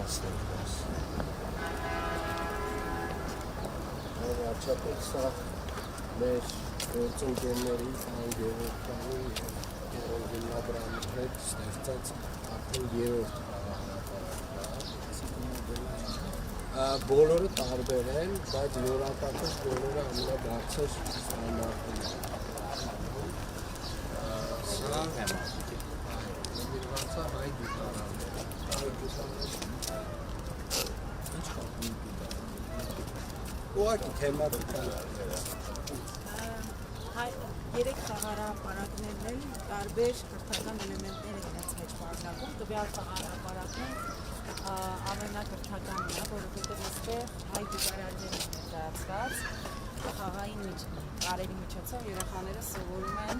ստեղծված։ Առաջապես սա մեր գործընկերների Ֆրան Գևորգյանի և Գևորգին Աբրահամի հետ ստեղծած արդեն երրորդ խաղահարապարակն է։ Բոլորը տարբեր են, բայց յուրաքանչյուր բոլորը ամենաբարձր ստանդարտն են։ Սա նվիրված է հայ գիտարանին։ Ինչ խաղում ուղղակի թեմատիկան Երեք խաղահարապարակներն են տարբեր կրթական էլեմենտներ են իրենց մեջ պարունակում։ Տվյալ խաղահարապարակն ամենակրթականն է, որովհետև այստեղ հայ գիտարաններ են ներկայացված։ Խաղային տարերի միջոցով երեխաները սովորում են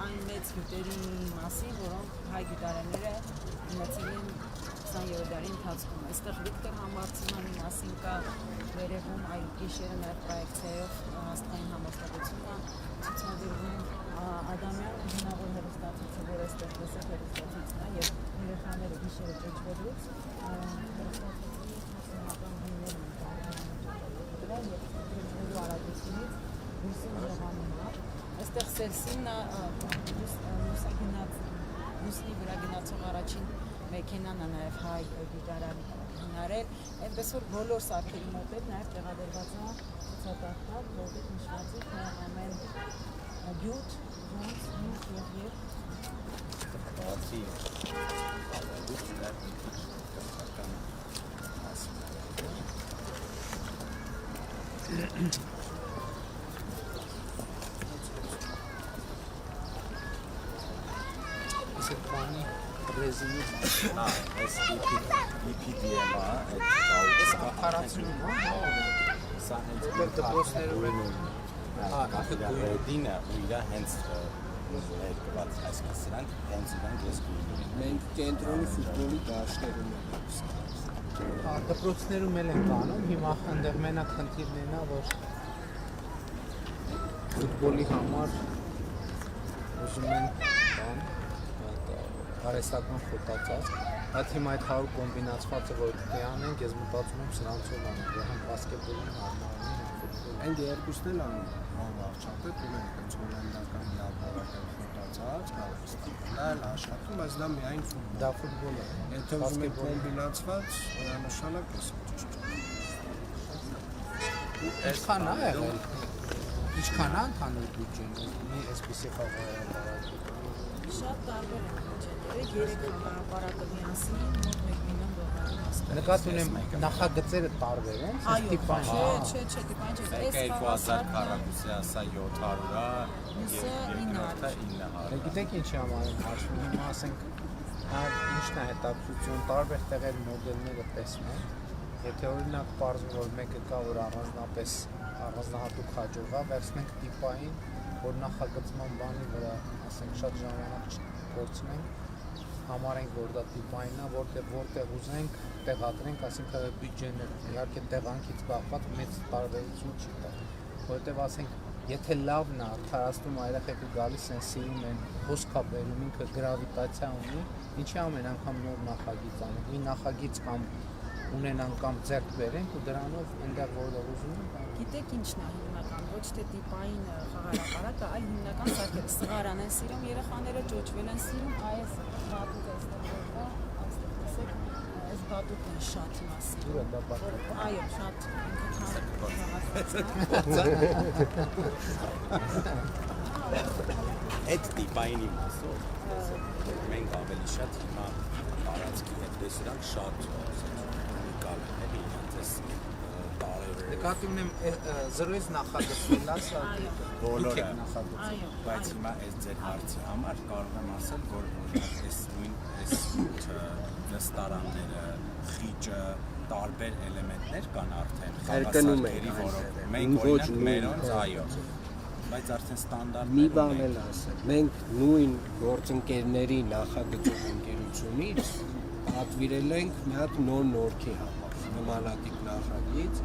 այն մեծ գիտերի մասին, որոնք հայ գիտարանները ունեցել են 20-րդ դարի ընթացքում։ Այստեղ Վիկտոր Համբարձումյանի մասին կա վերևում այլ գիշերը նաև պրոյեկցիայով աստղային համաստեղությունը ցուցադրվում Ադամյան հնավոր հեռուստացույցը, որ այստեղ տեսեք հեռուստացույցն է եւ երեխաները գիշերը ճոճվելուց հեռուստացույցի հիմնական հիմներն են դրա եւ դրելու արագությունից լույսի ուժեղանում է։ Այստեղ Սելսին լուսնի վրա գնացող առաջին մեքենան է նաև հայ գիտարան հնարել, այնպես որ բոլոր սարքերի մոտել նաև տեղադրված է ցուցատախտակ, որտեղ նշված է թե ամեն գյուտ, ոնց, ինչ եւ բացի ավելուց դեռ մի քիչ կրթական մասին Սեպանի ռեզինի այս EPDM-ը այդ ապարացնում է, սա հենց դպրոցներում են դինը ու իրա հենց ներկված այսպես սրանք հենց իրանք ես գույնում մենք կենտրոնի ֆուտբոլի դաշտերում ենք դպրոցներում էլ են կանում, հիմա այնտեղ մենակ խնդիրն է, որ ֆուտբոլի համար ուզում են արհեստական խոտածածկ, բայց հիմա այդ 100 կոմբինացվածը որ պետք է անենք, ես մտածում եմ սրանցով անենք, որ համ բասկետբոլին հարմարանի, համ ֆուտբոլին։ Այն երկուսն էլ անում վարչապետ ունենք հենց հոլանդական լավ հավաքել խոտածածկ, դա էլ աշխատում, բայց դա միայն ֆուտբոլ։ Դա ֆուտբոլ է։ Եթե ուզում եք կոմբինացված, նշանակ է Ինչքան է եղել։ Ինչքան է ընդհանուր բյուջեն, մի այսպիսի խաղահարապարակ։ շատ տարբեր են բյուջեները, երեք խաղահարապարակը միասին մոտ 1 միլիոն դոլարի հաստ։ Նկատի ունեմ նախագծերը տարբեր են, տիպային։ Չէ, տիպային չէ։ 2000 քառակուսի ասա 700 է եւ 900։ Գիտեք ինչի համար եմ հաշվում, հիմա ասենք ինչն է հետաքրություն, տարբեր տեղեր մոդելները տեսնում են, եթե օրինակ պարզվում որ մեկը կա, որ առանձնահատուկ հաջող է, վերցնենք տիպային, որ նախագծման բանի վրա, ասենք շատ ժամանակ չփորձենք, համարենք որ դա տիպային է, որտեղ ուզենք տեղադրենք, ասենք բյուջեներ, իհարկե տեղանքից կախված մեծ տարբերություն չի տա, որտեղ ասենք եթե լավն է, արդարացնում երեխեքը գալիս են, սիրում են, հոսք է բերում, ինքը գրավիտացիա ունի, ինչի ամեն անգամ նոր նախագիծ անենք, մի նախագիծ կամ ունենանք կամ ձեռք բերենք ու դրանով այնտեղ որտեղ ուզում ենք։ Գիտեք ինչն է հիմնական, ոչ թե տիպային խաղահարապարակը, այլ հիմնական սարքերը սղարան են սիրում, երեխաները ճոճվել են սիրում, այս բատուտը այստեղ որտա, այստեղ տեսեք, այս բատուտն է շատ մասի։ Դուր է դա բատուտ։ Այո, շատ Այդ տիպայինի մասով մենք ավելի շատ հիմա տարածքի հետ տեսրանք շատ ունիկալ են իրենց այս տարերը։ Նկատի ունեմ 0-ից նախագծվել է սա բոլորը նախագծել։ բայց հիմա այս ձեր հարցի համար կարող եմ ասել, որ այս նույն այս նստարանները, խիճը, տարբեր էլեմենտներ կան արդեն խաղասարքերի որոնք մենք օրինակ մերոնց այո բայց արդեն ստանդարտ մի բան էլ ասել մենք նույն գործընկերների նախագծող ընկերությունից պատվիրել ենք մի հատ նոր նորքի համար նմանատիպ նախագիծ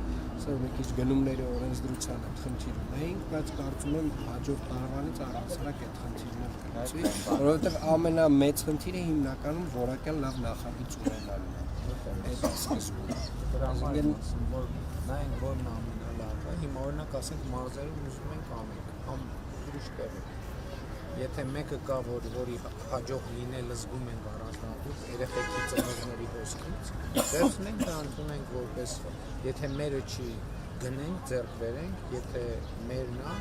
ասել մի քիչ գնումների օրենսդրության հետ խնդիր ունեինք, բայց կարծում եմ հաջորդ տարվանից առանցրակ այդ խնդիրն էլ կլուծվի, որովհետև ամենամեծ խնդիրը հիմնականում որակյալ լավ նախագիծ ունենալն է։ Այդ է սկզբում։ Դրա համար եմ ասում, որ նայենք որն ամենալավը։ Հիմա օրինակ ասենք մարզերում ուզում ենք անենք, կամ ուրիշ տեղում։ Եթե մեկը կա, որի հաջող լինելը զգում ենք առանձնահատուկ երեխեքի ծնողների հոսքից, վերցնենք դա ընդունենք որպես, եթե մերը չի գնենք, ձեռք բերենք, եթե մերն է,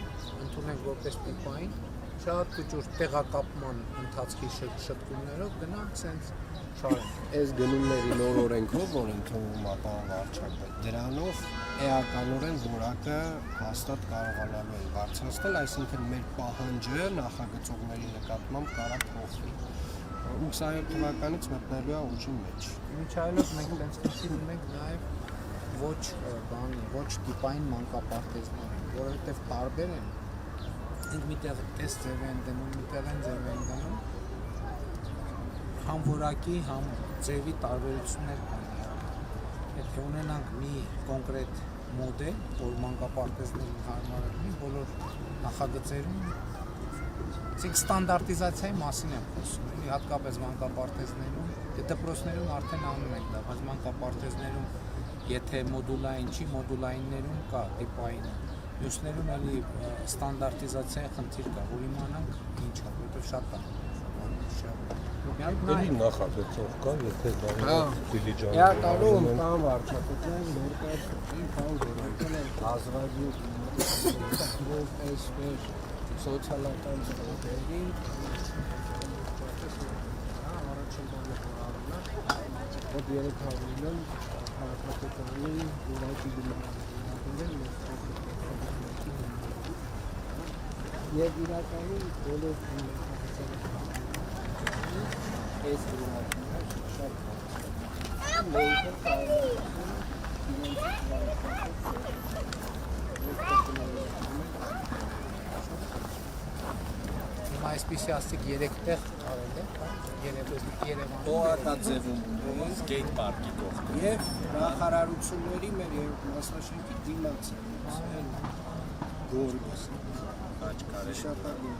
ընդունենք որպես տիպային, շատ քիչ տեղակապման ընթացքի շտկումներով գնանք սենց շարենք։ Այս գնումների նոր օրենքով, որ ընդունվում է պարոն վարչապետ, դրանով էականորեն որակը հաստատ կարողանալու են բարձրացնել, այսինքն մեր պահանջը նախագծողների նկատմամբ կարա փոխվի։ 27 թվականից մտնելու է ուժի մեջ։ Միջայլով մենք տենց խնդիր ունենք նաև ոչ տիպային մանկապարտեզներ, որովհետև տարբեր են։ Ինք միտեղ այս ձև են դնում, միտեղ են ձև են դնում։ Համ որակի, համ ձևի տարբերություններ կան։ Եթե ունենանք մի կոնկրետ մոդել, որ մանկապարտեզներին հարմար լինի, բոլոր նախագծերում ցիկ ստանդարտիզացիայի մասին եմ խոսում, էլի հատկապես մանկապարտեզներում, դպրոցներում արդեն անում ենք դա, բայց մանկապարտեզներում եթե մոդուլային չի, մոդուլայիններում կա տիպային, մյուսներում էլի ստանդարտիզացիայի խնդիր կա, որ իմանանք ինչ է, որովհետև շատ կան։ Էլի նախագծող կա, եթե դիլիջան Էականորեն պարոն վարչապետն ներկայացնում բան որակել են ազգային այսպես սոցիալական ծրագրերի առաջին բանը որ 300 միլիոն քաղաքացիների որակի գումարել եւ իրականում բոլոր այս դրամատիկը շատ Հիմա այսպիսի աստիկ 3 տեղ արել է, Երևանում։ Օհատա ձևում սկեյթ պարկի կողքին։ Եվ նախարարությունների մեր երեք մասնաշենքի դիմաց են գորգս Աչքարի շապագի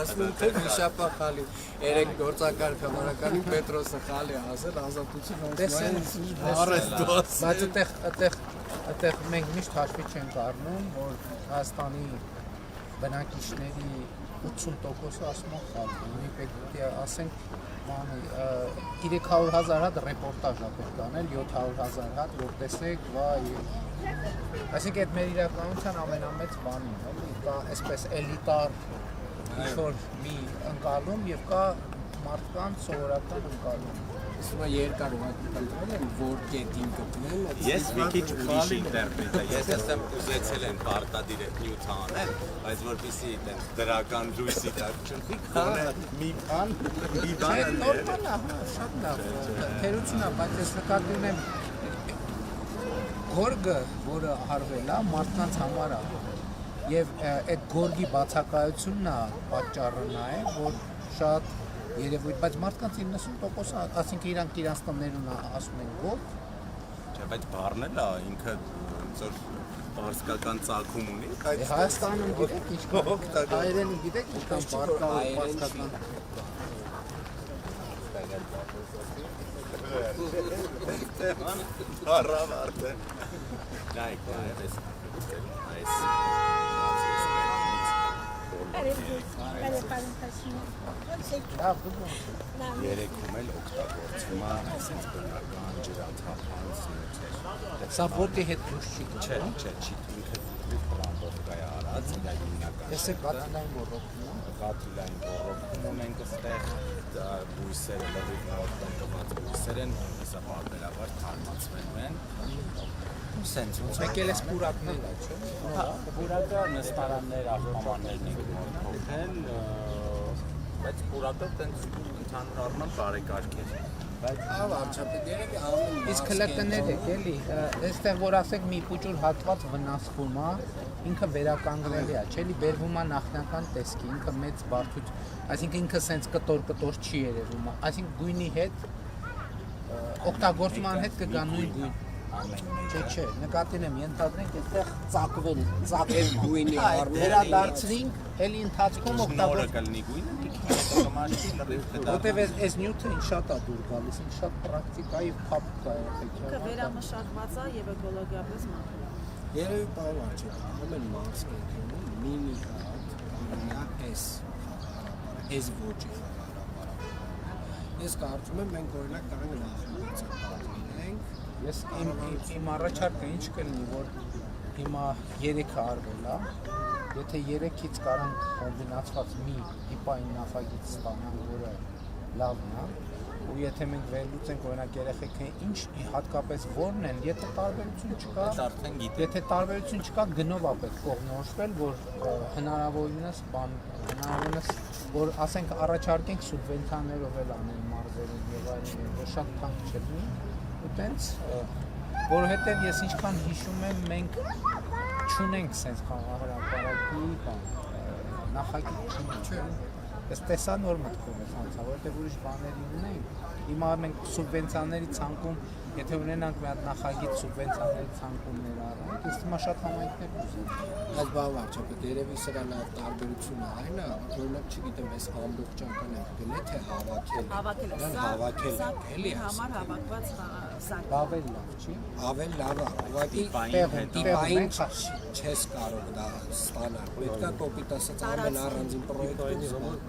ասում եմ թե վիշապա խալի երեք գործակալ խմարականին Պետրոսը խալի ասել ազատություն Բայց այդտեղ մենք միշտ հաշվի չենք առնում, որ Հայաստանի բնակիչների 80%-ը ասում են խալի։ Մենք պետք է ասենք 300,000 հատ ռեպորտաժ է պետք անել, 700,000 հատ, որ տեսեք, վայ։ Այսինքն այդ մեր իրականության ամենամեծ բանն է, էլի կա այսպես էլիտար ինչ-որ մի ընկալում եւ կա մարդկանց սովորական ընկալում։ Իսկ երկար ուղղակի են որ կետին կպնեն Ես մի քիչ ուրիշ ինտերպրետ եմ։ Ես ասեմ ուզեցել են պարտադիր նյութ անել, բայց որպեսզի այդպես դրական լույսի տակ չընկնի, քանը մի բան Նորմալ է, շատ լավ։ Թերություն է, բայց ես նկատի ունեմ գորգը, որը արվել է, մարդկանց համար է։ Եվ այդ գորգի բացակայությունն է պատճառը նաև, որ շատ երևույթ, բայց մարդկանց 90%-ը, ասենք իրանք իրանց տներում ասում են գորգ։ Չէ, բայց բառն էլ է ինքը ոնց որ պարսկական ծագում ունի, այդ Հայաստանում գիտեք ինչ հայերեն գիտեք ինչքան բառ կա պարսկական։ Հարավարդ է։ Նայեք, այս Երեքում էլ օգտագործվում է այսպես բնական ջրաթափանց նյութեր։ Սա ոտի հետ դուրս չի Չէ, չի ինքը պլանբովկայ արած, դա հիմնական։ Ես կաթիլային ռոռոկում եմ։ Կաթիլային ռոռոկում ունենք այստեղ, բույսերը լրիվ նորմալ բույսեր են, հեսա բարբերաբար թարմացվելու են։ Սենց ոնց Եկել է սպուրակներ, չէ՞։ Հա, պուրակը նստարաններ, աղբամաններն ենք փոխել, բայց պուրակը տենց ընդհանուր առմամբ բարեկարգ է։ Վարչապետ երևի ամեն Իսկ կլկներ եք էլի, այստեղ որ ասեք մի փուճուր հատված վնասվում է, ինքը վերականգնելի է, չէ՞ լի բերվում է նախնական տեսքի, ինքը մեծ բարդություն, այսինքն ինքը սենց կտոր չի երևում, այսինքն գույնի հետ օգտագործման հետ կգա նույն գույն։ Չէ, նկատին եմ ենթադրենք այստեղ ծակվել գույնի վերադարձրինք, էլի ընթացքում Նորը կլինի գույնը, կմաշկի լրիվ կդա։ որտեվ այս նյութը ինձ շատ է դուր գալիս, ինձ շատ պրակտիկայի փափուկ է Ինքը վերամշակված է եւ էկոլոգիապես մաքուր է։ Երևի պարոն վարչապետ, ամեն մասկենքն մինի հատ այս ոճի խաղարապարը։ Ես կարծում եմ մենք օրինակ կարող ենք նախագծենք Ես իմ առաջարկը ինչ կլինի, որ հիմա 3-ը արվել է, եթե 3-ից կարանք կոմբինացված մի տիպային նախագիծ ստանանք, որը լավն է, ու եթե մենք վերլուծենք օրինակ երեխեքը ինչ հատկապես որն են, եթե տարբերություն չկա, Արդեն գիտեք։ եթե տարբերություն չկա, գնով է պետք կողմնորոշվել, որ հնարավորինս որ ասենք առաջարկենք սուբվենցիաներով էլ անել մարզերում եւ այլն, որ շատ թանկ չլինի, ու տենց որովհետեւ ես ինչքան հիշում եմ, մենք չունենք sense խաղահրապարակի նախագիծ չունենք։ Ես տեսա նոր մտքով եմ հանցա, որովհետեւ ուրիշ բաների ունենք։ Հիմա մենք սուբվենցիաների ցանկում, եթե ունենանք մի հատ նախագիծ սուբվենցիաների ցանկում ներառանք, ես հիմա շատ համայնքներ կուզեմ։ Այս բան վարչապետ, երևի սրա լավ տարբերությունը այն է, օրինակ չգիտեմ, այս ամբողջական է գնել թե հավաքել։ Հավաքել, էլի համար հավաքված սարք։ Ավելի լավ, չի։ Ավել լավ է, ուղղակի տիպային չես կարող դա ստանալ։ Պետք է կոպիտ ասած ամեն առանձին պրոյեկտում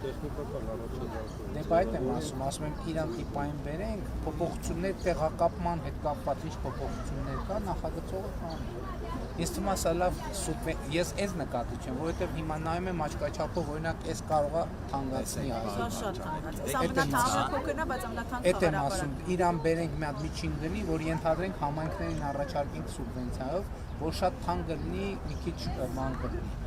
տեխնիկական առաջադարձություն։ Դե այդ եմ ասում եմ իրան տիպային բերենք, փոփոխություններ տեղակապման հետ կապված ինչ փոփոխություններ կա, նախագծողը կանի։ Ես թվում է սա լավ ես այս նկատի չեմ, որովհետև հիմա նայում եմ աչքաչափով, օրինակ այս կարող է թանկացնի Շատ թանկացած։ Ամենաթանկը փոքրն է, բայց ամենաթանկ Էդ եմ ասում, իրան բերենք մի հատ միջին գնի, որ ենթադրենք համայնքներին առաջարկենք սուբվենցիայով, որ շատ թանկ լինի, մի քիչ ման կլինի։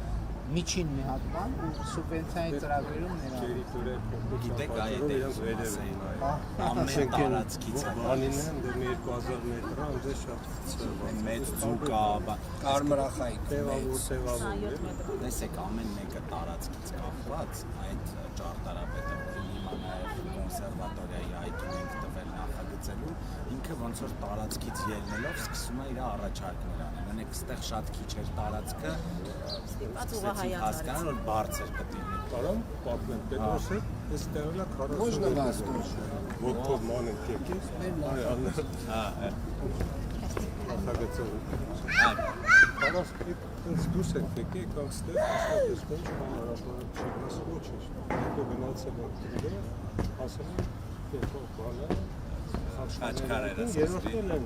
Միջին մի հատ բան ու սուբվենցիայի ծրագրերում ներառել։ Գիտեք այդ ամեն տարածքից Բանին են դե 2000 մետր, անձե շատ մեծ ձուկա, կարմրախայք տեսեք ամեն մեկը տարածքից կապված այդ ճարտարապետը, որին հիմա նաև կոնսերվատորիայի այդ ունենք տվել նախագծելու, ինքը ոնց որ տարածքից ելնելով սկսում է իր առաջարկներ անել։ Մենակ այստեղ շատ քիչ էր տարածքը, հասկանալ որ բարձր կտինի։ Պարոն, պատմեմ, Պետրոսը, այս տեղն է 40 ոտքով մանեն կեկես, այ աններ նախագծով։ Տարածքից դուրս եք եկեք, կամ ստեղ աշխատես ոչ հանրապարակ չի, ես ոչ էր։ Հետո գնացել եմ դրը, ասել եմ, կետով բանը, Աչքարերը երորդել են։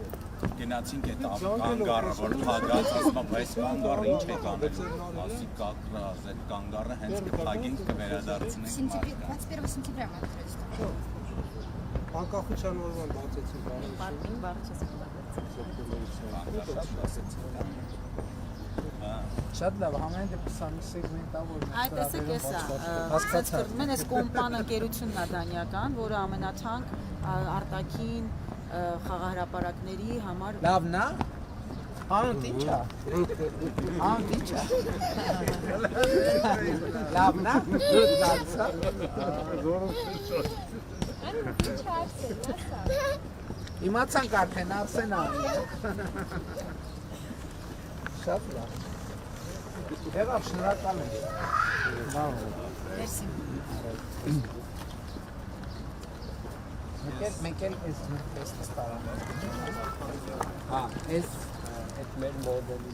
Գնացինք այդ կանգառը, որ փագած, ասում եմ, այս կանգառը ինչ է կանելու, ասի կակրազ, այդ կանգառը հենց կփագենք, կվերադարձնենք մարդկան։ 21 սենտեմբրի մատուցեց։ Անկախության օրվան բացեցին բանը։ Պարտին բառը չես Շատ լավ, համեն դեպս ամի սեգմենտա, որ Այդ տեսեք էսա, հասկացել այս կոմպան ընկերությունն է դանիական, որը ամենաթանկ արտաքին խաղահրապարակների համար Լավն է։ Անդ ինչ է։ Անդ ինչ է։ Լավն է։ Դու դարձա։ Իմացանք արդեն ասեն անի։ Շատ լավ։ Եղավ շնորհակալ եմ։ Լավ։ Մերսի։ Մենք էլ այս նույնպես տարան։ Հա, այս այդ մեր մոդելի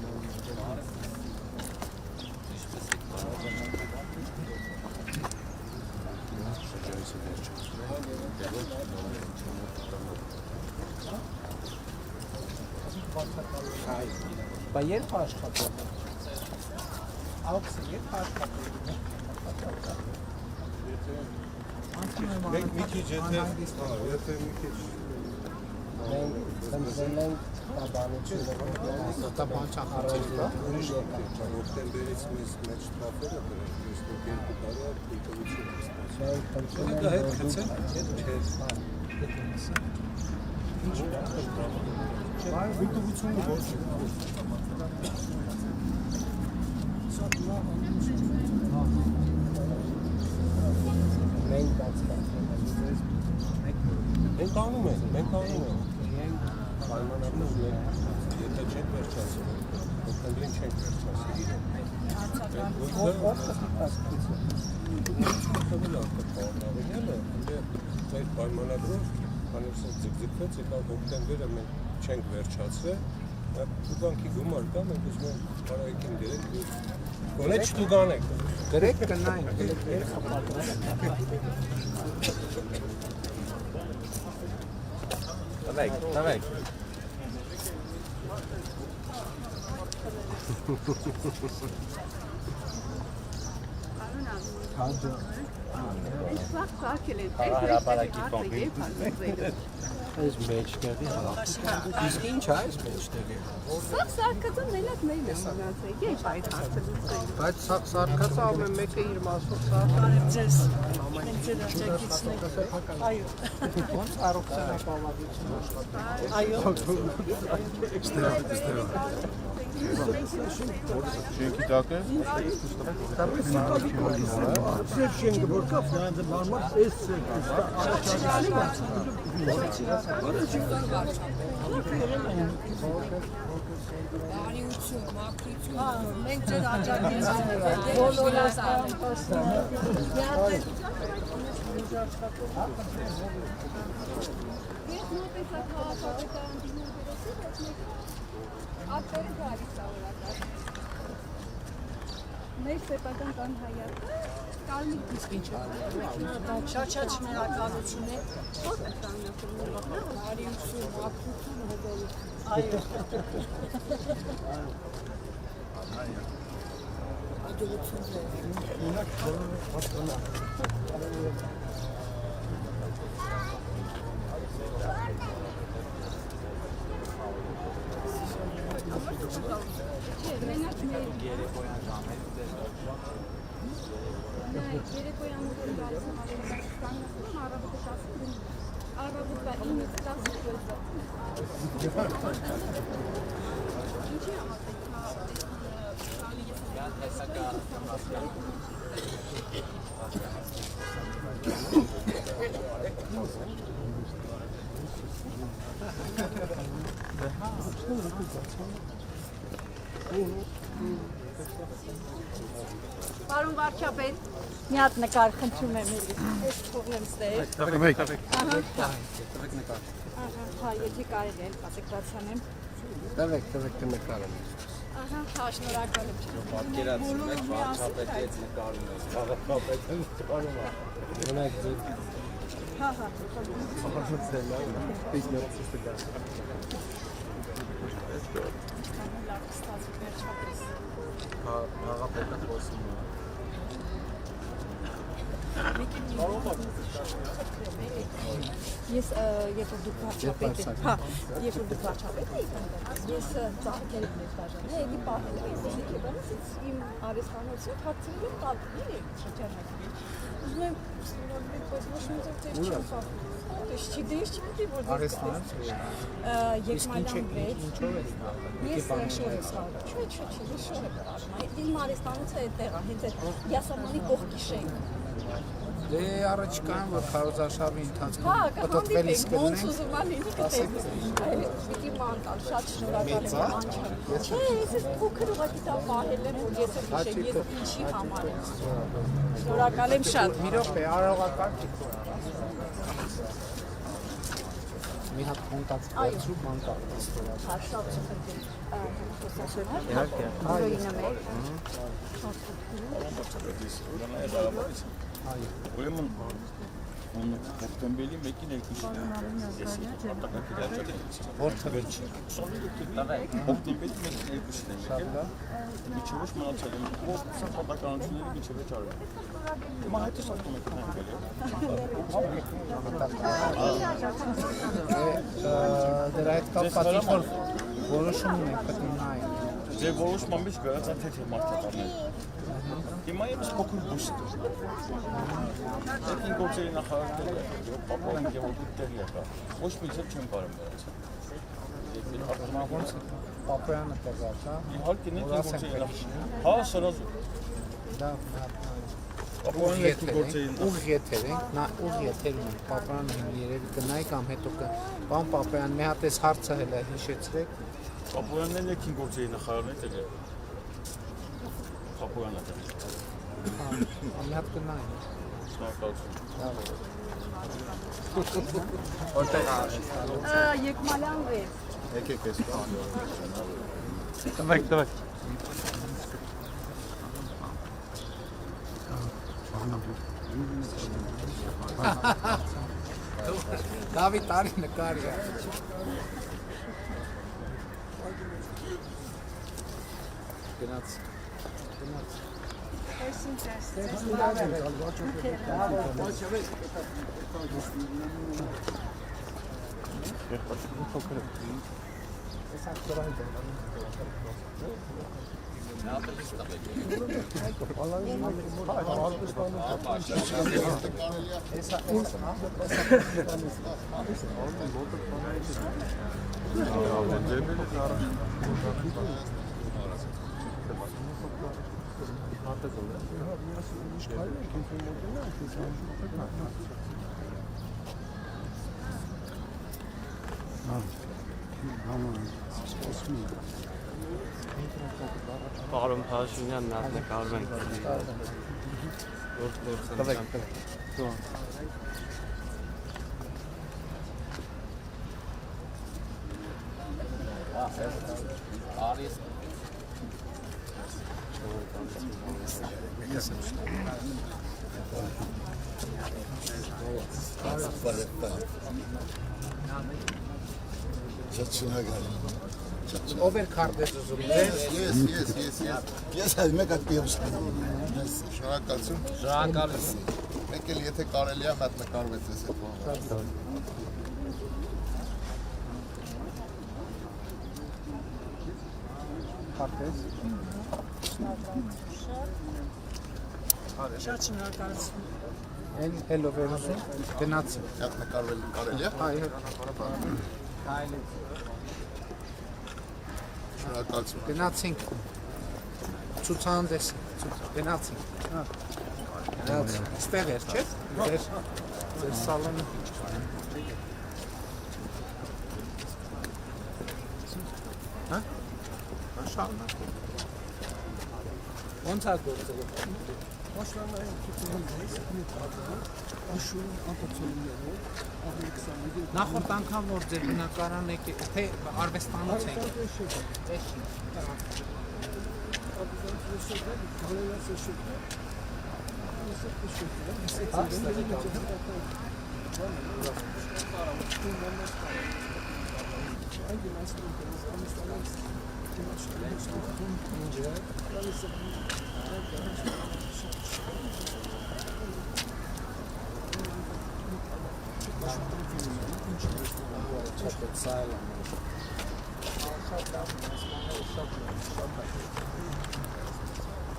Բա երբ աշխատել։ Աղսը երբ աշխատել։ Մենք մի քիչ եթե մի քիչ մենք ծնվել ենք տաբանությունը, դա բան չախարել է։ ուրիշ հոկտեմբերից մեզ մեջ շտապերը դրել, ես երկու տարի այդ ինտերվյու մենք ծնվել ենք հետ չէ։ Վիկտովությունը ոչ է։ Մենք բացկացնենք։ Մենք անում ենք։ Պայմանավորված մենք եթե չենք վերջացնում, ընդդեմ չենք վերջացնում իրեն։ Այդ պայմանագրով անեցած ձգձգվեց, եկա հոկտեմբերը մենք չենք վերջացրել, տուգանքի գումար կա, մենք ուզում ենք հարայքին դերենք, գոնե չտուգանենք։ Գրեք կնայինք, երեխա Տվեք։ Այս մեջտեղի իսկ ինչ է այս մեջտեղի։ Սա սարկածը մենակ մեն է մնացել, երբ այդ հարցը լուծել։ Բայց սա սարկածը ամեն մեկը իր մասով սա։ Ձեզ ինձ աջակիցներ։ Այո։ ոնց առողջապահություն աշխատում։ Այո։ Շենքի տակ է։ Շենքը որ կա, նորմալ էս Բարիություն, մաքրություն։ Մենք ձեր աջակիցներ բոլորս Ատերը գալիս է օրակարգ։ Մեր սեփական կան հայատը, կարմիր իսկ ինչ է։ Շաչաչ շնորհակալություն է։ Ո՞ր է տանացում։ Բարիություն, մաքրություն, հոգալություն։ Այո։ Երեկոյան ուղղել գալիս եմ կանգնացնում առավոտը 10-ին, առավոտվա 9-ից 10-ը։ Ինչի Պարոն վարչապետ, մի հատ նկար խնդրում եմ էլի, ես թողնեմ ստեղ։ Տվեք։ Հա, եթե կարելի է կատեգորացիանեմ։ Տվեք կնկարեմ։ Ահա, հա, շնորհակալ եմ։ Պատկերացնում եք վարչապետի հետ նկարում ես։ Քաղաքապետը նկարում է։ Ունեք ձեր Հա, հա։ Լավ ստացվի վերջապես։ Քաղաքապետը խոսում է։ Ես երբ որ դուք վարչապետ եք, հա, երբ որ դուք վարչապետ եք, ես ծաղկել եմ մեր բաժանը, էլի պահել եմ, ես բանից իմ արեստանոցը թաքցրել եմ կալպին եմ շրջանակի։ Ուզում եմ ստորագրել, բայց ոչ մի ձև տեղ չեմ կապում։ Ես չգիտի, որ դες Արեստանոց։ Եկմալյան վեր։ Ինչով է։ Ես շոր եմ ստանում։ Չէ, ես շոր եմ ստանում։ Իմ արեստանոցը այդտեղ է, հենց այդ յասամանի կողքի շենք։ Դե առաջկան որ քարոզարշավի ընթացքում Հա, պատտվելիս ոնց կլինենք։ ուզում ան ինձ կտեսնի։ Պիտի մանտալ, շատ շնորհակալ եմ անչափ։ Չէ, ես ես փոքր ուղղակի դա պահել եմ, որ ես հիշեմ, ես ինչի համար եմ։ Շնորհակալ եմ շատ։ Մի րոպե, արարողական ճիքո։ Մի հատ կոնտակտ վերցրու մանկալ ստորած։ Հա, շատ շնորհակալ եմ։ Խոսաշնորհ։ Իհարկե։ Հայինը մեր։ Ուրեմն հոկտեմբերի 1-ին երկուշին ես որտեղ վերջի հոկտեմբերի 1-ին երկուշին եմ միջև ոչ մնացել եմ սա պատականությունների միջև է ճարել հիմա հետո սակում եք նայել Դրա հետ կապված ինչ որ որոշում ունենք պետք է նայենք։ Ձեր որոշման մեջ գրած է թե մարդականներ։ Հիմա ես փոքր բուս եմ։ Եկին գործերի նախարարները, պապան գեոդիտներ եկա։ Ոչ մի ձև չեմ կարող նրանց։ Եկին արտոնավոնց Պապայանը տեղած, հա։ Իհարկե նույն գործերի նախարար։ Հա, սրազու։ Դա Պապան եկին գործերի ուղ եթեր ենք, նա ուղ եթերում ենք, Պապայանը երևի կնայի կամ հետո բան Պապայան մի հատ էս հարցը հելա հիշեցրեք։ Պապոյանն եկին գործերի նախարարներ դե։ Պապոյանը դե։ Հա, մի հատ կնայի։ Շնորհակալություն։ Եկմալյան վեր։ Եկեք էս կան։ Տվեք։ Գավի տարի նկարի է։ Գնաց։ Պարոն Փաշինյանն նկարում ենք։ Ով էր քարտեզ ուզում։ Ես հայ մեկ ակտիվ շնորհակալություն։ Շնորհակալություն։ Մեկ էլ եթե կարելի է մատ նկարվեց ես այդ բանը։ Քարտեզ։ Շատ շնորհակալություն։ Են հելո վերուսում գնացի։ Մատ նկարվել կարելի է։ Այո։ Շնորհակալություն։ Գնացինք ցուցահանդես գնացինք հա ստեղ էր չէ ձեր սալոնը հա շարունակ ոնց է գործել նախորդ անգամ որ ձեր բնակարան եք թե արվեստանոց եք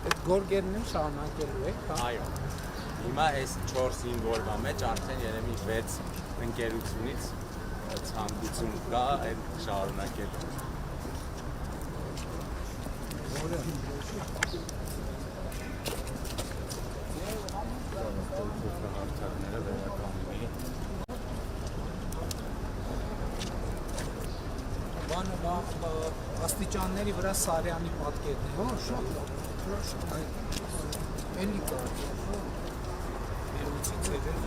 Այդ գորգերն եմ շարունակելու եք, հա։ Այո։ Հիմա այս 4-5 օրվա մեջ արդեն երևի 6 ընկերությունից ցանկություն կա այդ շարունակել։ Բանը աստիճանների վրա Սարյանի պատկերն է, հա, շատ էլի կա երուցի ծևեր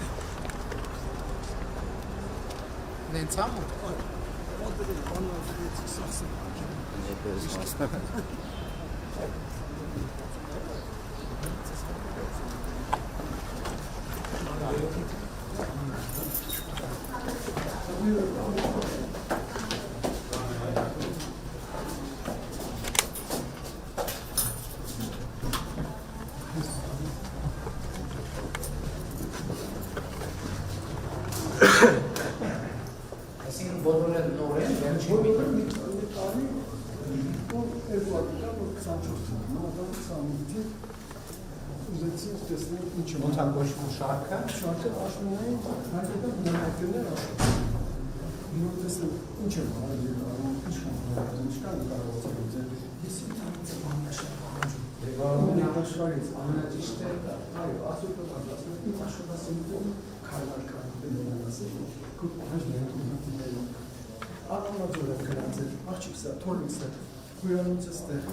նենց համը Այսինքն բոլորը նոր են, վերջին մի երկու հատ կա, որ 24-ին, նոմատան 28-ին ուզեցին տեսնել ինչ է։ Ոնց է կոչվում շարքը։ Շարքը աշխնային հայկական բնակիչներ աշխարհ։ Ինքն տեսնել ինչ է բարի կարող, ինչ կան կարող ձեր։ Ես ինքս բանաշարժ։ Դեպի աշխարհից ամենաճիշտը, այո, ասում եմ, ինձ աշխատասենյակում քայլալ կան ասել, քո հաշվետվությունները։ Ակումբը գրած է, աղջիկսա, թորնիկսա, հյուրանոցը ստեղ,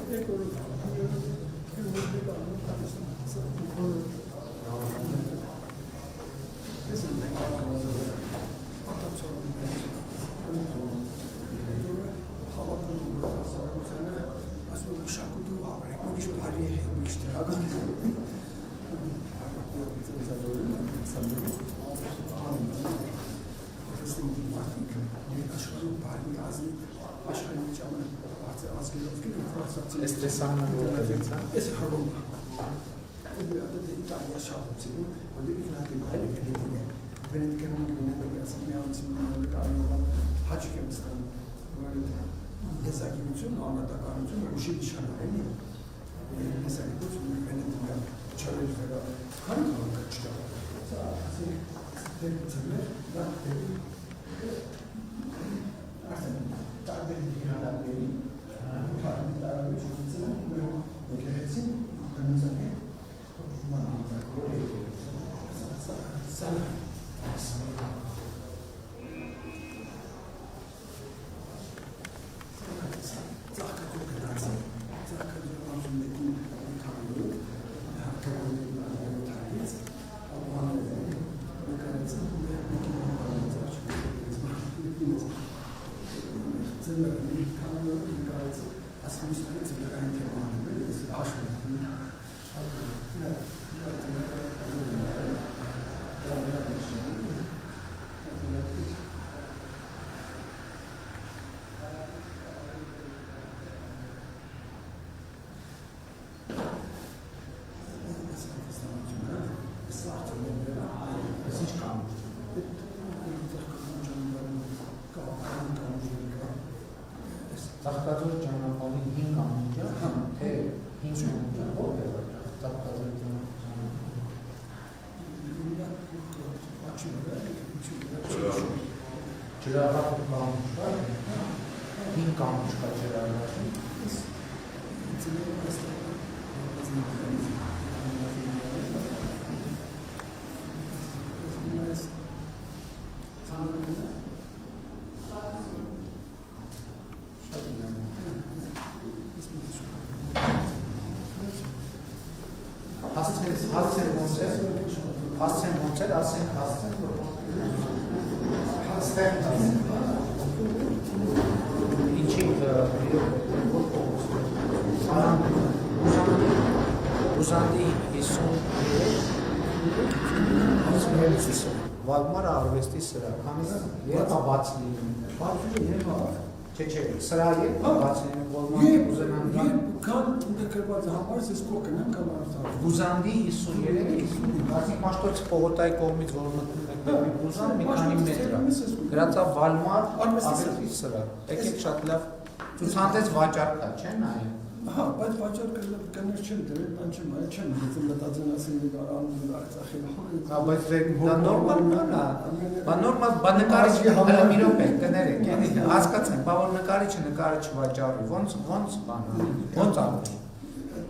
Estresano es Roma. Italia şahsı. Öyle bir tane benim kendimle bir yalnız hac kemistan böyle gezagimizin anlatakarımızın uşi dışarıda mesela bu benim çalışmalar kan kaçtı. Ծաղկաձոր ճանապարհի 5 ամուրջը, թե 5 ամուրջը ո՞ր է ծաղկաձոր ճանապարհը։ Ջրաղապ ամուջ կա, 5 ամուջ կա ջրաղապի։ Վալմար արվեստի սրա, քանի երբ բաց լինում։ Բացի երբ Չէ, սրա երբ բաց լինում Վալմարի ուզենան Կան ընդգրկված համարս ես կոկնեմ կամ արդար։ Բուզանդի 53, բացիկ մաշտոց պողոտայի կողմից որ մտնում եք դեպի Բուզան մի քանի մետր է։ Գրածա Վալմար արվեստի սրա։ Եկեք շատ լավ ցուցանտեց վաճառքա, չէ՞ նայ։ Հա, բայց վաճառքը կներ չեմ դրել, բան չեմ այլ չեմ դիտում մտածեն ասել արանում Արցախի։ Հա, բայց դա նորմալ է։ Բա նորմալ բանեկարիչը հələ մի րոպե կներեք, էլի հասկացեք, բա որ նկարիչը վաճառի, ոնց բանը, ոնց անում։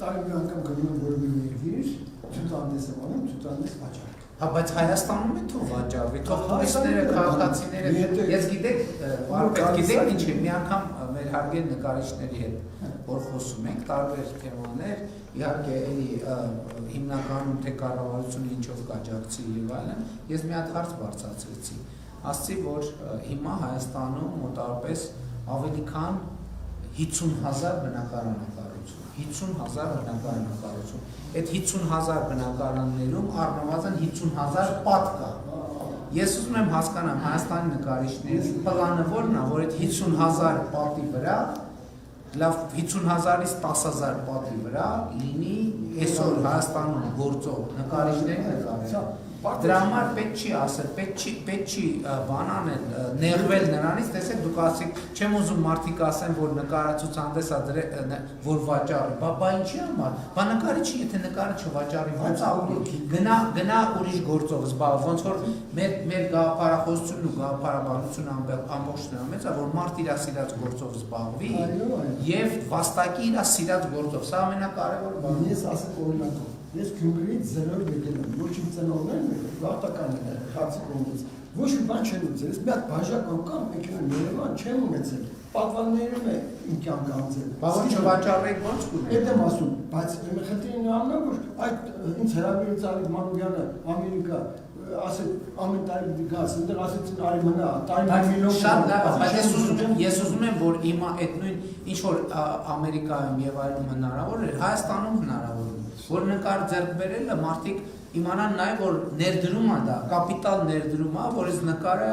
Տարի մի անգամ գնում եմ որևէ երկիր, ցուցանտես եմ անում, ցուցանտես վաճառ։ Հա, բայց Հայաստանում է թող վաճառվի, թող տուրիստները, քաղաքացիները, ես գիտեք, վարպետ գիտեք ինչ է, մի անգամ մեր հարգել նկարիչների հետ որ խոսում ենք, տարբեր թեմաներ, իհարկե էլի հիմնականում թե կառավարությունը ինչով կաջակցի եւ այլն, ես մի հատ հարց բարձրացրեցի, ասացի, որ հիմա Հայաստանում մոտավորապես ավելի քան 50,000 բնակարան է կառուցվում, 50,000 բնակարան է կառուցվում, այդ 50,000 բնակարաններում առնվազն 50,000 պատ կա։ Ես ուզում եմ հասկանամ Հայաստանի նկարիչների պլանը որն է, որ այդ 50,000 պատի վրա լավ 50,000-ից 10,000 պատի վրա լինի այսօր Հայաստանում գործող նկարիչների նկարել։ Դրա համար պետք չի ասել, պետք չի բան անել, նեղվել նրանից, տեսեք դուք ասեք, չեմ ուզում մարդիկ ասեն, որ նկարացուցանդես ա դրել, որ վաճառի, բա ինչի համար, բա նկարիչի, եթե նկարիչը վաճառի, ոնց ավելի, գնա ուրիշ գործով զբաղ, ոնց որ մեր գաղափարախոսությունն ու գաղափարաբանությունը ամբողջ նրանից է, որ մարդ իր սիրած գործով զբաղվի եւ վաստակի իր սիրած գործով, սա ամենակարևորը բանն է։ Ես ասեմ օրինակով, ես Գյումրիից 0-ով եկել եմ, ոչ իմ ծնողներն են, վաղտական են, խացի կողմից, ոչ մի բան չեն ունեցել, ես մի հատ բաժակ կամ մեքենա Երևան չեմ ունեցել, պատվաններում է իմ կյանքը անցել։ Բա ոնց չվաճառեք ոնց կունեք։ Այդ եմ ասում, բայց խնդիրն ամն է, որ այդ ինձ հրավիրեց Արիկ Մանուկյանը Ամերիկա, ասել ամեն տարի պիտի գաս, այնտեղ ասեցին արի մնա, տարի միլիոն։ Շատ լավ, բայց ես ուզում եմ, որ հիմա այդ նույն ինչ որ Ամերիկայում եւ այլում հնարավոր է, Հայաստանում հնարավոր է, որ նկար ձեռք բերելը մարդիկ իմանան նաեւ որ ներդրում է դա, կապիտալ ներդրում է, որ այս նկարը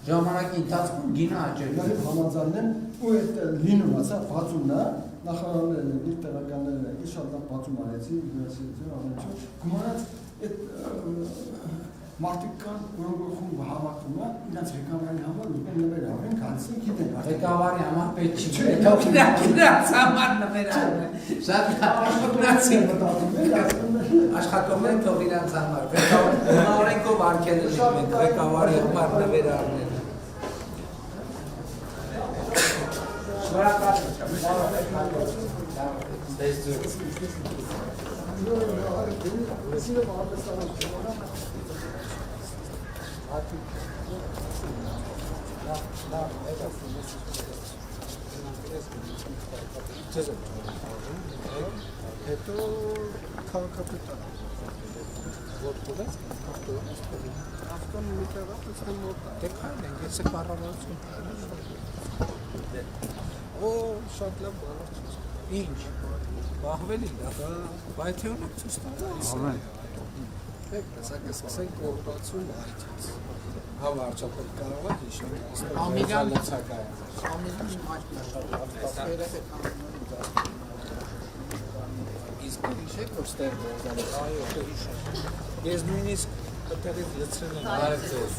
ժամանակի ընթացքում գինը աճել։ Ես համաձայն եմ, ու այդ լինում ասա բացումն է, նախարարներն են, իր տեղականներն են, ես շատ լավ բացում արեցի, դրասեցի ամեն ինչ, գումարած այդ մարդիկ կան, որոնք խումբ հավաքում է, իրենց ղեկավարի համար ուզում են նվեր արեն, քանցին գիտեն։ Ղեկավարի համար պետք չի, իրենց համար նվեր արեն։ Շատ աշխատում են թող իրենց համար, օրենքով արգելել են ղեկավարի համար նվեր արեն։ Հետո քաղաքապետարան։ Որտեղ է ավտոն մի տեղ է մոտ։ Դե քան են, ես կառավարություն։ Օ, շատ լավ բառ։ Ինչ։ Բահվելի լավ։ Բայց թե ունեք ցույց տալիս։ Ամեն։ Եք, տեսակ սկսենք կոռուպցիոն այդից։ Հա վարչապետ կարող է հիշել։ Ամիրյան լցակայ։ Ամիրյան այդպես իսկ հիշեք որ ստեղ բերել այո, հիշեմ։ Ես նույնիսկ այդտեղից լցրել եմ արև ձեզ։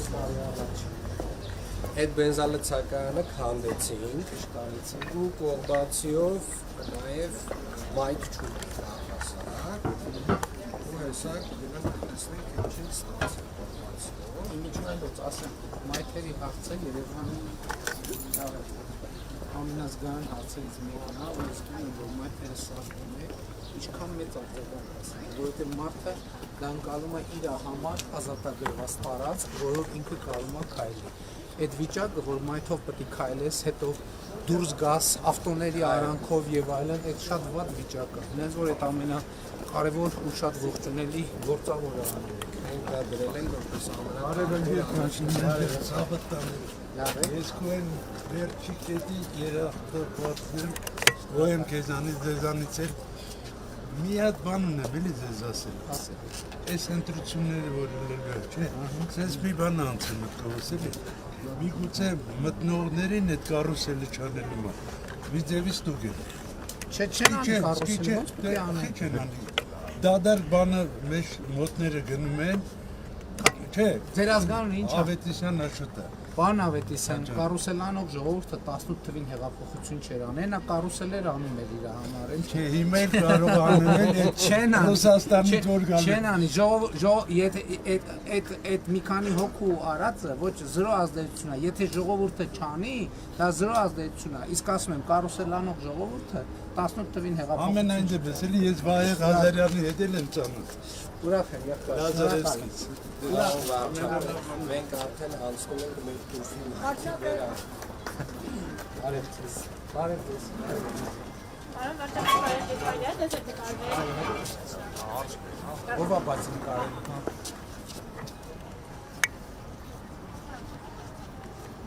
Այդ բենզալցակայանը քանդեցին, ու կոռուպցիով նաև մայք չունի հասարակ։ Ու հեսա գնանք տեսնենք ինչին ստացել կոռուպցիով։ Ինչու՞ ասեմ, մայթերի հարցը Երևանի ամենազգան հարցերից մեկն է, որ ես գիտեմ, որ մայթերը սարքում է, ինչքան մեծ արձագանք ասեմ, որովհետև մարդը դա ընկալում է իր համար ազատագրված տարածք, որով ինքը կարում է քայլի։ Այդ վիճակը, որ մայթով պետք է քայլես, հետո դուրս գաս ավտոների արանքով եւ այլն, այդ շատ վատ վիճակ է։ Հենց որ այդ ամենակարևոր ու շատ ողջունելի գործավորը Մենք դա դրել ենք որպես Ես կոեն վերջի կետի երախտապատվեմ, գոյեմ կեզանից ձեզանից էլ մի հատ բան ունեմ, էլի ձեզ ասել, այս ընտրությունները որ լրգար, չէ, սենց մի բան անցել մտքովս էլի, մի գուցե մտնողներին այդ կարուսելը չանելու մա, մի ձևից տուկ էլ։ Չէ, չեն անի կարուսելը, ոնց պետք է անեն։ Չեն անի, դադար բանը մեջ մոտները գնում են, չէ, Ձեր ազգանունը ինչ է։ Ավետիսյան աշուտ է։ Պարոն Ավետիսյան, կարուսելանով ժողովուրդը 18 թվին հեղափոխություն չէր անում, նա կարուսելեր անում էր իր համար, էլ չէ, հիմա էլ կարող անել չեն անի, Ռուսաստանից որ գալու։ Չեն անի, այդ մի քանի հոգու արածը ոչ 0 ազդեցություն է, եթե ժողովուրդը չանի, դա 0 ազդեցություն է, իսկ ասում եմ կարուսելանով ժողովուրդը 18 թվին հեղափոխություն։ Ամենայն դեպս էլի ես Վահե Ղազարյանի հետ եմ ծանոթ։ Ուրախ եմ, եղբայր։ Լազարեսկից։ Մենք արդեն անցնում ենք մեր տուֆի Վարչապետ։ Բարև ձեզ։ Բարև ձեզ։ Պարոն վարչապետ, բարև եք, դες եք կարվել։ Ո՞վ է բացում կարել։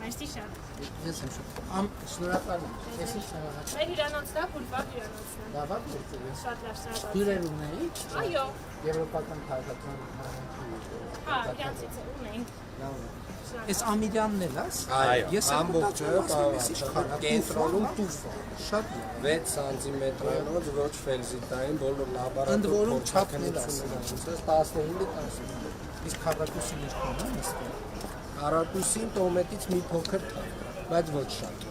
Մերսի շատ։ Ես եմ շնորհակալ եմ։ Ես ինչ շնորհակալ։ Մեր հյուրանոցն է, Բուլվար հյուրանոցն է։ Լավ է գործել։ Շատ լավ շնորհակալ։ Հյուրեր ունեի։ Այո։ Եվրոպական քաղաքական Հա, իրանցից ունենք։ Լավ է։ Այս Ամիրյանն էլ ես։ Այո, Ես ամբողջը կենտրոնում տուֆ է։ Շատ 6 սանտիմետրանոց ոչ ֆելզիտային բոլոր լաբորատոր Ընդ որում չափն էլ ասում 15-10 Իսկ քառակուսին ինչքան է նստում։ Առարկուսին տոմետից մի փոքր թափ, բայց ոչ շատ։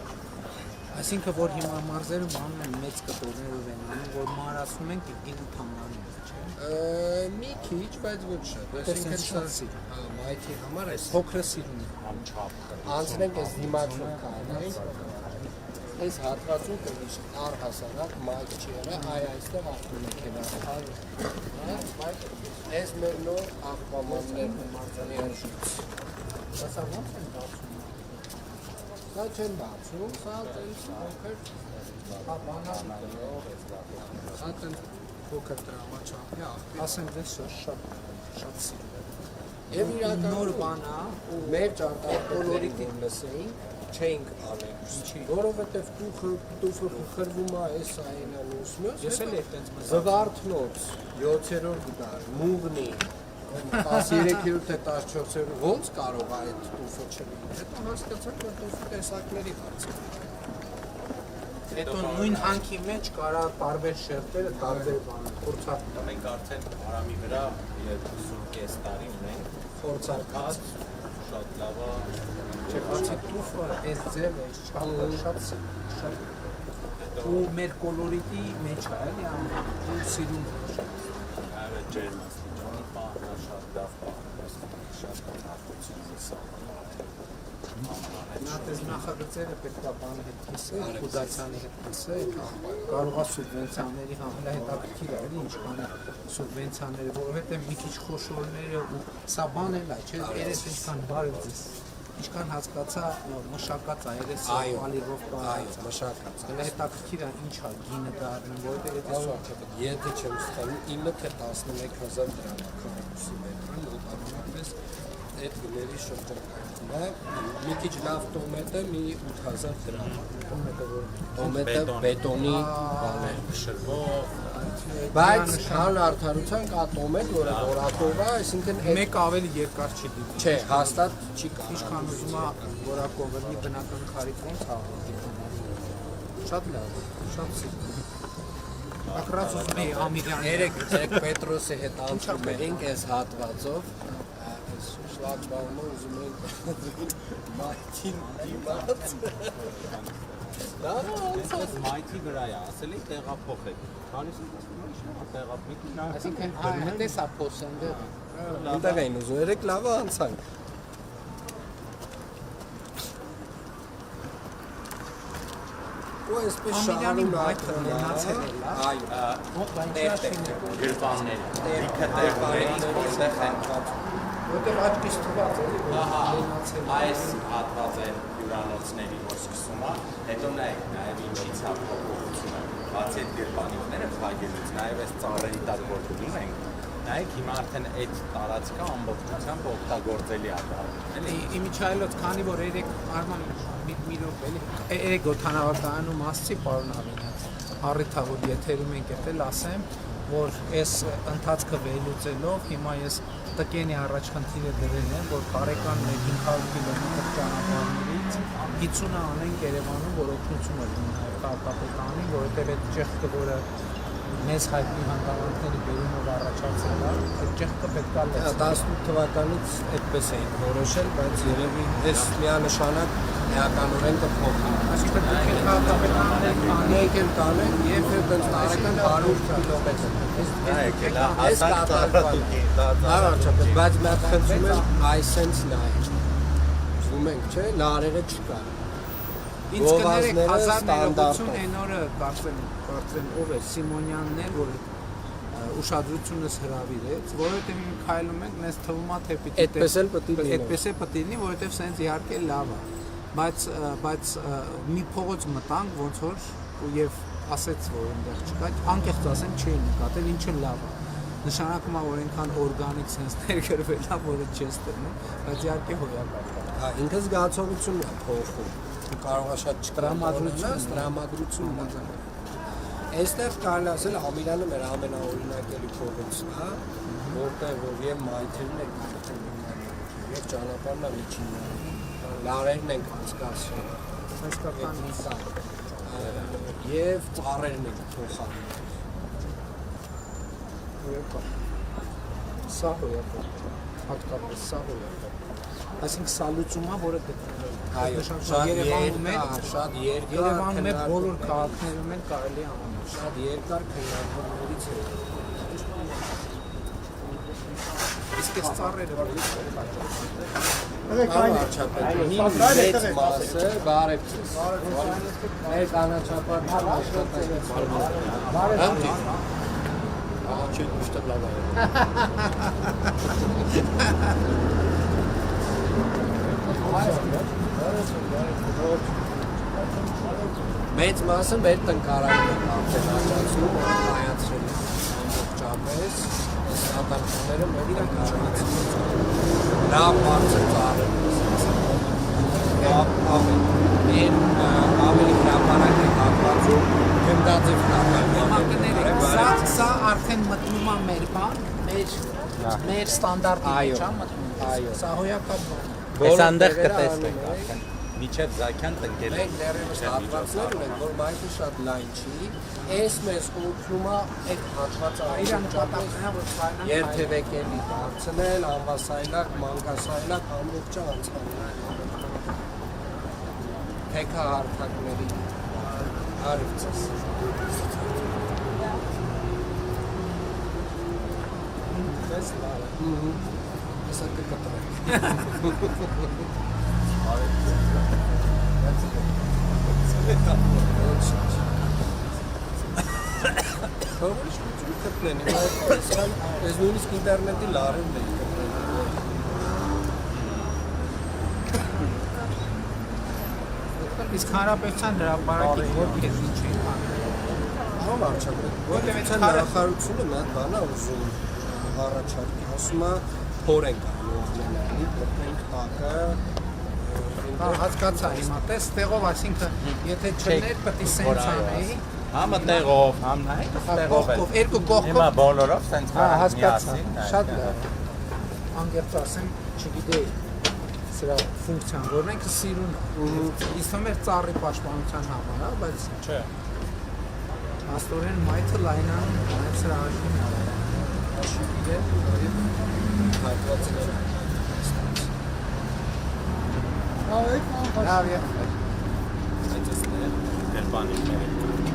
Այսինքն որ հիմա մարզերը բանում են մեծ կտորներով են անում, որ մարացնում են կիկին թամարում, չէ՞։ Մի քիչ, բայց ոչ շատ։ Այսինքն հա, մայթի համար էս Փոքրը սիրուն է։ անցնենք այս դիմացով կանայից։ Այս հատվածում կգիշ առհասարակ մայթ չի եղել, այստեղ ավտոմեքենա է։ Բայց այս մեր նոր աղբամաններն ու մարզանի արժույթ։ Սա ո՞նց են դարձում։ Սա չեն բացում, սա տենց փոքր Սա տենց փոքր տրամաչափի աղբի։ Ասենք դες շատ սիրուն է։ Եվ իրական նոր բան է, մեր ճարտարապետներին լսեին, չէինք անել։ Որովհետև տուֆը խրվում է այս այնանուս մյուս։ Ես էլ եմ տենց մտածում։ Զվարթնոց 7-րդ դար, Մուղնի 13-րդ թե 14-րդ ոնց կարող է այդ տուֆը չլինել։ Հետո հասկացանք, որ տուֆի տեսակների հարց է։ Հետո նույն հանքի մեջ կարա տարբեր շերտերը, տարբեր բաներ, փորձարկում։ Մենք արդեն Արամի վրա 2.5 տարի ունենք Փորձարկած շատ լավ է։ Չէ, բացի տուֆը, այս ձևը, շատ ու մեր կոլորիտի մեջ է, էլի ու սիրուն Այո, ջերմաստիճանի պահն է շատ լավ պահն, շատ հատկություն է։ Նա դες նախագծերը պետք է բանի հետ կիսել, Խուդացյանի հետ կիսել, կարող է սուբվենցիաների համլա հետաքրքիր է, էլի ինչքան է սուբվենցիաները, որովհետև մի քիչ խոշորները ու սա բան էլ է, չէ, երես ինչքան բարև ձեզ, ինչքան հասկացա մշակած է, երես ալիվով Այո, մշակած է։ Հələ հետաքրքիր է ինչ է գինը դառնում, որովհետև Եթե չեմ ստանում 9 թե 11,000 դրամ քառակուսի մետրը, մոտավորապես այդ գների շրջանակում է, մի քիչ լավ տոմետը մի 8,000 դրամ։ Տոմետը բետոնի բան է, շրվող, բայց քան արդարության կա տոմետ, որը որակով է, այսինքն մեկ ավելի երկար չի դիտում։ չէ, հաստատ չի կա։ Ինչքան ուզում է որակով լինի բնական քարից ոնց հավատի։ Շատ լավ, շատ սիրուն։ Ակրած ուզում էի Ամիրյանի։ Երեք Պետրոսի հետ անցնում էինք այս հատվածով, այս շլագբաումը ուզում էինք մայթին դիմաց։ Մայթի վրա է, ասել եք տեղափոխեք։ Քանիս տեղափոխեք։ Այսինքն այդպես է փոսենդը։ Այնտեղ էին ուզում, երեք լավ անցանք։ Ու այսպես Ամիրյանի շարունակում մայթը մնացել է, այո, Գրպաններ, լիքը տեղերից որտեղ են որտեղ աչքից թված էլի, այս հատվածը հյուրանոցների որ սկսում է, հետո նայեք նաև ինչից է փոփոխությունը։ Բացի այդ գրպանիքները փակելուց, նաև այս ծառերի տակ որ դնում ենք, նայեք հիմա արդեն այդ տարածքը ամբողջությամբ օգտագործելի է դառնում։ էլի Իմիջայլոց, քանի որ երեք Արման մի րոպե էլի, երեք օդանավակայանում ասցի պարոն Ավինյաց, առիթ է որ եթերում ենք եղել, ասեմ, որ այս ընթացքը վերլուծելով հիմա ես տկենի առաջ խնդիրը դրել եմ, որ բարեկան 500 կիլոմետր ճանապարհներից 50-ը անենք Երևանում, որ օգնություն է լինի քաղաքապետարանի, որովհետև այդ ճեղքը, որը մեզ հայտնի հանգամանքների բերումով առաջացել է, այդ ճեղքը պետք է լեցնել։ 18 թվականից այդպես էին որոշել, բայց երևի այս միանշանակ էականորեն կփոխվի։ Այսինքն դուք եք քաղաքապետարաններ Մենք էլ կանենք եւ այդպես տարեկան 100 կիլոմետր։ Այս կատարվածը, բայց մենք խնդրում եմ այսենց նայել։ Ուզում ենք, չէ, լարերը չկա։ Ինձ կներեք 1000 ներողություն այն օրը կարծեմ ով է Սիմոնյանն էր, որ ուշադրությունս հրավիրեց, որովհետև մենք քայլում ենք, մեզ թվում է թե պիտի այդպես էլ պետք է լինի։ այդպես է պետք է լինի, որովհետև սենց իհարկե լավ է։ Բայց մի փողոց մտանք ոնց որ եւ ասեց որ այնտեղ չկա, անկեղծ ասեմ չէի նկատել, ինչը լավ է։ Նշանակում է որ այնքան օրգանիկ սենց ներգրվել է, որը չես տնում, բայց իհարկե հոյակապ է։ Հա, ինքը զգացողությունն է փոխում։ Կարող է շատ տրամադրություն ունենալ։ Այստեղ կարելի ասել Ամիրյանը մեր ամենաօրինակելի փողոցն է, որտեղ որ եւ մայթերն են եւ ճանապարհն է միջին լարերն են անցկացրել, Հասկական եւ ծառերն են փոխանում։ Սա հոյակապ։ հատկապես սա հոյակը։ Այսինքն սա լուծումա, որը Այո, շատ Երևանում է բոլոր քաղաքներում են կարելի անել։ Շատ երկար քննարկումներից հետո։ Իսկ այս ծառերը որ Վարչապետի մեծ մասը բարևձեզ։ Մեր կանաչապատման աշխատանքից բարևձեզ։ Ահա չէ ուշտը լավ է։ Մեծ մասը մեր տնկարային է արդեն աճացնում, կայացրել ամբողջապես, սատանքները մեր տնկարանից լավ բարձր ծառեր ավելի հրապարակ է հատվածում գնդաձև մակները սա արդեն մտնում է մեր բան, մեր ստանդարտի մեջ է մտնում։ Սա հոյակապ բան։ Այս անդեղ կտեսնենք արդեն միջև Զաքյան տնկել Մենք դեռևս հատվածներ ունենք, որ մայթը շատ լայն չի, այս մեզ օգնում է այդ հատվածը երթևեկելի դարձնել, անվասայլակ, մանկասայլակ, ամբողջը անցանել թեքա հարթակների արիվցես։ Դες լավ է։ Հեսա կկտրեք։ Խորհուրդ կտնեն, այս նույնիսկ ինտերնետի լարերն են կտնեն։ Իսկ հանրապետության հրապարակի որ քեզ ինչ է անում։ Ահա վարչապետ, որտեղ նախարարությունը մի հատ բան է ուզում առաջարկի, ասում է փոր ենք անում ունենալի, մտնենք տակը հասկացա հիմա, տես տեղով, այսինքն եթե չներ պետք է սենց անեի, Համը տեղով, համ նայեք տեղով է։ երկու կողքով Հիմա բոլորով սենց հասկացա, շատ լավ։ Անգերց ասեմ, չգիտեի սրա ֆունկցիան, որ մենք սիրուն իսկում էր ծառի պաշտպանության համար, բայց չէ։ Աստորեն մայթը լայնան, այդ սրա աշին աշիկի է, հատվածները։ լավ է։ Գերմանիկները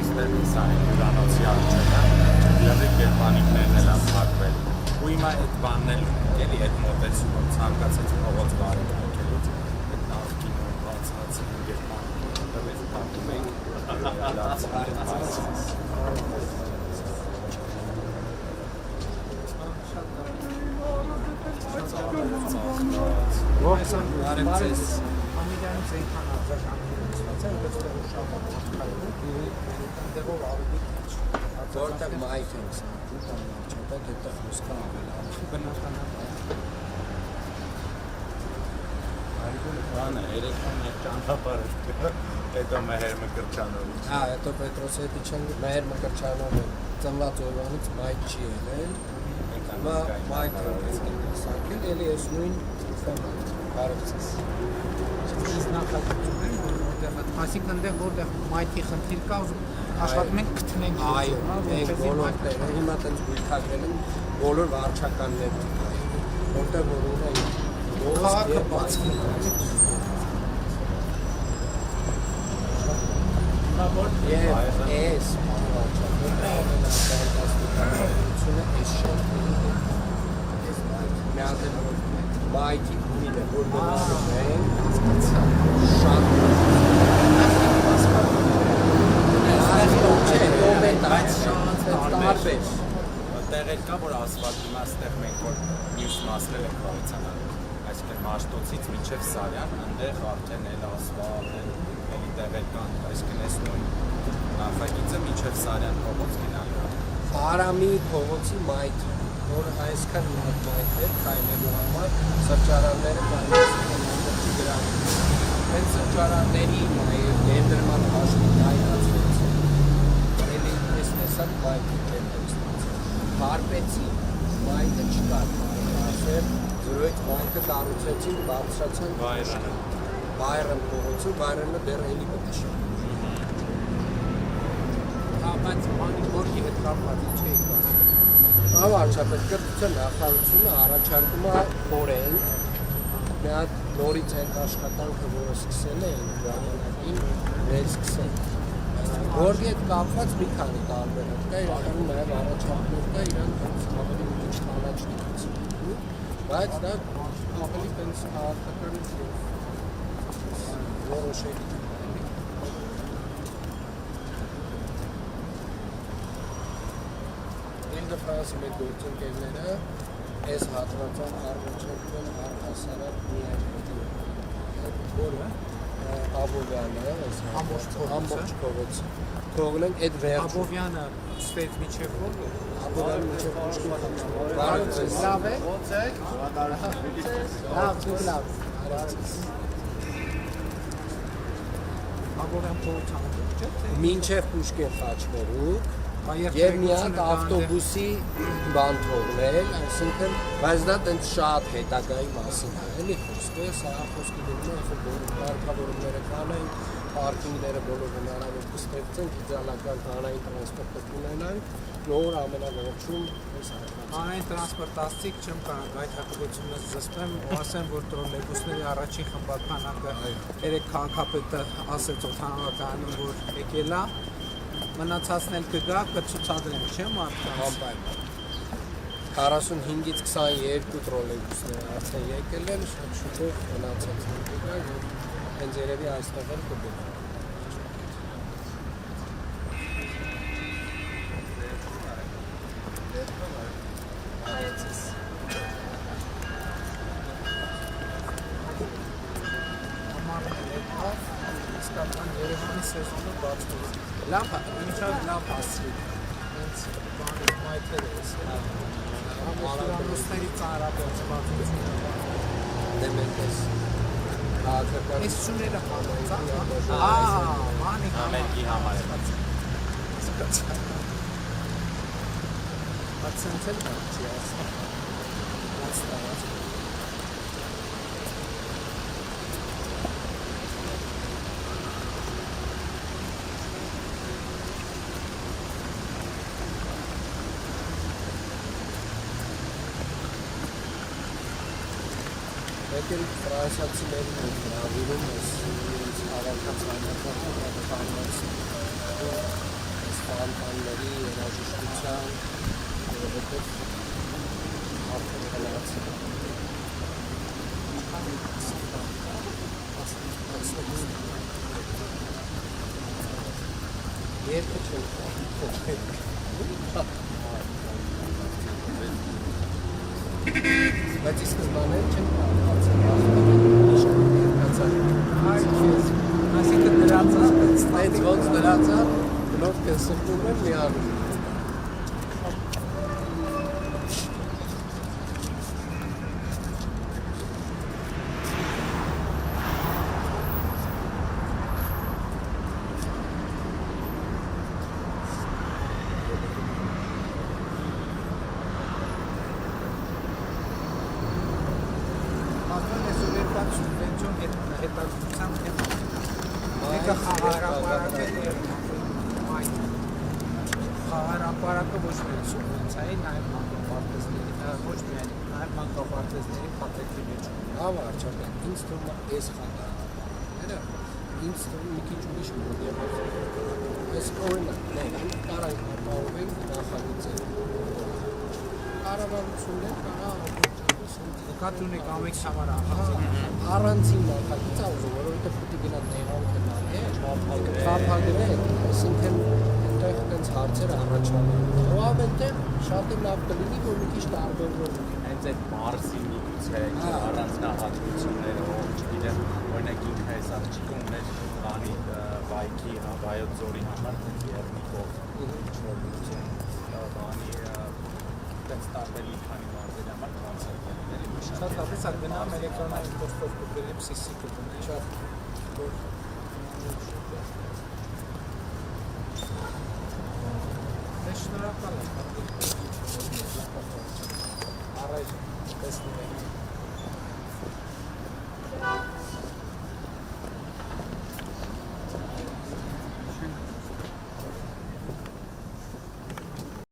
ստեղ սան հյուրանոցի արջելա, լավիկ գերմանիկներն էլ են փակվել։ Ու հիմա այդ բանն էլ էլի այդ մոտեցումը ցանկացած փողոց բարել եկելուց այդ նախկին բացած գերմանիկները դες փակում էին Ո՞վ արեցես ամիջանից այնքան արձագանքներ ստացել, բայց դեռ շատ մարդկային դեռով ավելի քիչ Որտեղ մայթ ենք սանտում, վարչապետ, այդտեղ խոսքը ավելի բնականաբար բանը 3 օր ճանապարհ հետո Մեհեր Մկրտչյանովի Հա, հետո Պետրոսյանի չեն Մեհեր Մկրտչյանովը ծնված օրվանից մայթ չի եղել Հիմա մայթ ենք սարքել, էլի ես նույն թեման բարևձեզ Իսկ նախագծում են, որտեղ այսինքն այնտեղ որտեղ մայթի խնդիր կա, աշխատում ենք գտնենք Այո, մենք բոլոր տեղը հիմա տենց գույքագրել են բոլոր վարչականները որտեղ որ ունեն քաղաքը բացվում Եվ ես վարչականությունը այս շենքերի հետ միացել մայթի ունիլը որ դրանով են շատ Տեղեր կա, որ ասվալտ հիմա ստեղ մենք որ մյուս մասներ ենք վարեցանալ այսինքն Մաշտոցից մինչև Սարյան, այնտեղ արդեն էլ ասվալտ են, էլի տեղեր կան, այսինքն այս նույն նախագիծը մինչև Սարյան փողոց գնալու է։ Արամի փողոցի մայթ, որը այսքան մայթ է քայլելու համար սրճարանները կայացնի գրան։ Այդ սրճարանների ներդրման հաշվին հայացվեց։ Էլի այս տեսակ մայթի Հարպեցի մայթը չկար, ասել, զրոյց մայթը կառուցեցին, բարձրացան Բայրան փողոցը, Բայրանը դեռ էլի մտի չի։ Հա, բայց մանի որքի հետ կապված չէի ասում։ Վարչապետ կրթության նախարարությունը առաջարկում է օրենք մի հատ նորից այդ աշխատանքը, որը սկսել են ժամանակին վերսկսել։ Որի հետ կապված մի քանի տարբերակ կա, իրականում նաև առաջարկներ կա իրան ավելի մի քիչ թալաչ դիպացնելու, բայց դա ավելի տենց քաղաքական որոշելի։ Ֆրանսի մեր գործընկերները այս հատվածան առաջարկում առհասարակ միայն որը Աբովյանը, այս ամբողջ փողոցը թողնենք այդ վերջը Աբովյանը ստեյց միջև որ Աբովյանը միջև Պուշկին լավ է լավ Աբովյան փողոցը մինչև Պուշկին խաչմերուկ Եվ մի հատ ավտոբուսի բան թողնել, այսինքն, բայց դա տենց շատ հետագայի մասին է, էլի խոսքը, սա խոսքի դնում է, բոլոր կարգավորումները կանենք, պարկինգները բոլոր հնարավոր կստեղծենք, իդեալական հանրային տրանսպորտը կունենանք, նոր ամենավերջում այս հատվածը։ Հանրային տրանսպորտ ասցիք չեմ կարող այդ հատկությունները զսպեմ ու ասեմ, որ տրոլեյբուսների առաջին խմբականակը երեք քաղաքապետը ասեց օդանավակայանում, որ եկել է մնացածն էլ կգա, կցուցադրենք, չէ՞ մարդկանց։ 45-ից 22 տրոլեյբուսներ արդեն եկել են, շատ շուտով մնացածն կգա, որ հենց երևի այստեղ էլ կգա։ Երևանի սեզոնը բացվեց։ Լավ, ինչա լավ հասցրի։ Հենց բանը մայթեր է էս։ Ամուսնների ծանրապետությունը։ Դե մենք ես քաղաքական Այս շուները համաձա։ Մանի Ամերիկի համար է բաց։ Բացենցել բացի ասա։ Բացտարած։ Եկել ֆրանսիացիներին են հրավիրում ես հավաքածանական այս ֆանտանների երաժշտության որովհետև արդեն հնացել Երկը չեն բայց ի սկզբանե չեն կարողացել Այսինքն դրածա, այդ ոնց դրածա, նոր կենսրվում են միանում։ Մեկը խաղարապարակը խաղարապարակը ոչ միայն սուբվենցիայի, նաև մանկապարտեզների, ոչ միայն նաև մանկապարտեզների փաթեթի մեջ։ Լավ արժեք, ինձ թվում է այս խաղարապարակները, ինձ թվում մի քիչ ուրիշ մոտ եղավ։ Այս օրինակ, կարանք ապահովենք նախագծել։ Կառավարություններ կարա Նկատ ունեք ամեքս համար առանցին նախագիծ ուզում, որովհետև պետք է գնա տեղանքը նայե, խափագրել, այսինքն այդտեղ տենց հարցեր առաջանում։ Ու ամենտեղ շատ է լավ կլինի, որ մի քիչ տարբերվող Հենց այդ մարսի միգուցե առանձնահատկությունները, չգիտեմ, օրինակ ինքը այս աղջիկը ուներ բանի վայքի Վայոց ձորի համար Երնիկով բանի տենց տարբեր մի քանի մարզերի համար կոնցերտներ էլի շատ լավ է, սա գնամ էլեկտրոնային պոստով կգրեմ CC կգնեմ։ Շատ շնորհակալ եմ։ Առայժմ տեսնում ենք